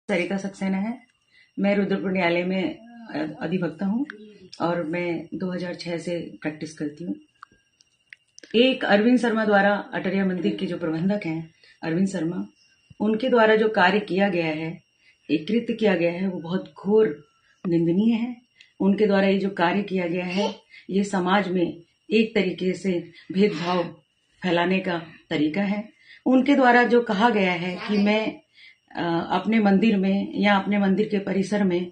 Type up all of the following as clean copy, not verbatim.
सरिता सक्सेना है। मैं रुद्रपुर न्यायालय में अधिवक्ता हूँ और मैं 2006 से प्रैक्टिस करती हूँ। एक अरविंद शर्मा द्वारा अटरिया मंदिर के जो प्रबंधक हैं अरविंद शर्मा, उनके द्वारा जो कार्य किया गया है, एक कृत्य किया गया है, वो बहुत घोर निंदनीय है। उनके द्वारा ये जो कार्य किया गया है, ये समाज में एक तरीके से भेदभाव फैलाने का तरीका है। उनके द्वारा जो कहा गया है कि मैं अपने मंदिर में या अपने मंदिर के परिसर में,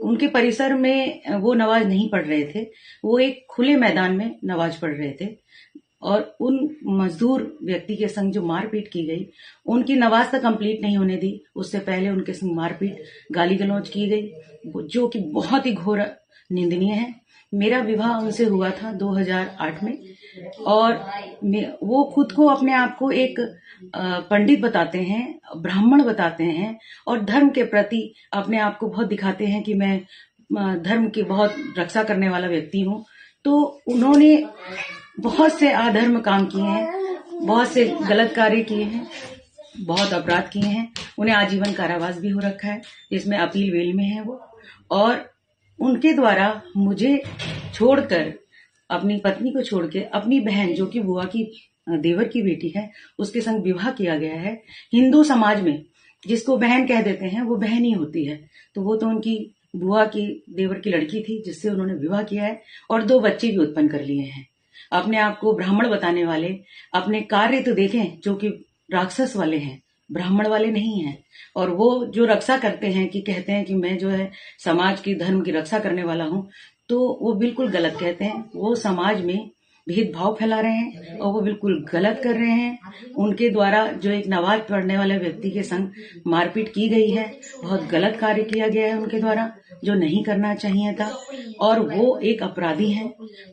उनके परिसर में वो नमाज नहीं पढ़ रहे थे, वो एक खुले मैदान में नमाज पढ़ रहे थे और उन मजदूर व्यक्ति के संग जो मारपीट की गई, उनकी नमाज तक कंप्लीट नहीं होने दी, उससे पहले उनके संग मारपीट गाली गलौज की गई, जो कि बहुत ही घोर निंदनीय है। मेरा विवाह उनसे हुआ था 2008 में और वो खुद को अपने आप को एक पंडित बताते हैं, ब्राह्मण बताते हैं और धर्म के प्रति अपने आप को बहुत दिखाते हैं कि मैं धर्म की बहुत रक्षा करने वाला व्यक्ति हूँ। तो उन्होंने बहुत से अधर्म काम किए हैं, बहुत से गलत कार्य किए हैं, बहुत अपराध किए हैं। उन्हें आजीवन कारावास भी हो रखा है, जिसमें अपील वेल में है वो। और उनके द्वारा मुझे छोड़कर, अपनी पत्नी को छोड़ के अपनी बहन, जो कि बुआ की देवर की बेटी है, उसके संग विवाह किया गया है। हिंदू समाज में जिसको बहन कह देते हैं वो बहन ही होती है, तो वो तो उनकी बुआ की देवर की लड़की थी जिससे उन्होंने विवाह किया है और 2 बच्चे भी उत्पन्न कर लिए हैं। अपने आप को ब्राह्मण बताने वाले अपने कार्य तो देखें जो कि राक्षस वाले हैं, ब्राह्मण वाले नहीं हैं। और वो जो रक्षा करते हैं कि कहते हैं कि मैं जो है समाज की, धर्म की रक्षा करने वाला हूं, तो वो बिल्कुल गलत कहते हैं। वो समाज में भेदभाव फैला रहे हैं और वो बिल्कुल गलत कर रहे हैं। उनके द्वारा जो एक नमाज पढ़ने वाले व्यक्ति के संग मारपीट की गई है, बहुत गलत कार्य किया गया है उनके द्वारा, जो नहीं करना चाहिए था और वो एक अपराधी हैं।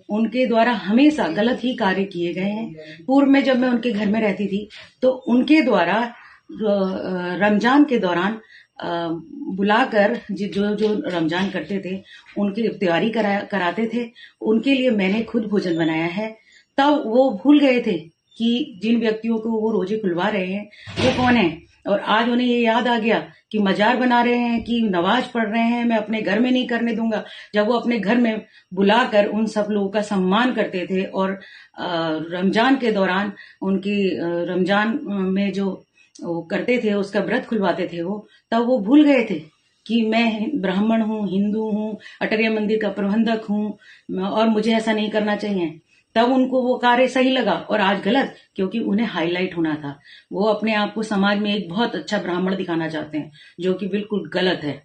उनके द्वारा हमेशा गलत ही कार्य किए गए हैं। पूर्व में जब मैं उनके घर में रहती थी तो उनके द्वारा रमजान के दौरान बुलाकर जो रमजान करते थे उनकी इफ्तियारी कराते थे। उनके लिए मैंने खुद भोजन बनाया है। तब वो भूल गए थे कि जिन व्यक्तियों को वो रोजे खुलवा रहे हैं वो कौन है, और आज उन्हें ये याद आ गया कि मजार बना रहे हैं, कि नमाज पढ़ रहे हैं, मैं अपने घर में नहीं करने दूंगा। जब वो अपने घर में बुलाकर उन सब लोगों का सम्मान करते थे और रमजान के दौरान उनकी रमजान में जो वो करते थे, उसका व्रत खुलवाते थे वो, तब वो भूल गए थे कि मैं ब्राह्मण हूँ, हिंदू हूँ, अटरिया मंदिर का प्रबंधक हूँ और मुझे ऐसा नहीं करना चाहिए। तब उनको वो कार्य सही लगा और आज गलत, क्योंकि उन्हें हाईलाइट होना था। वो अपने आप को समाज में एक बहुत अच्छा ब्राह्मण दिखाना चाहते हैं, जो कि बिल्कुल गलत है।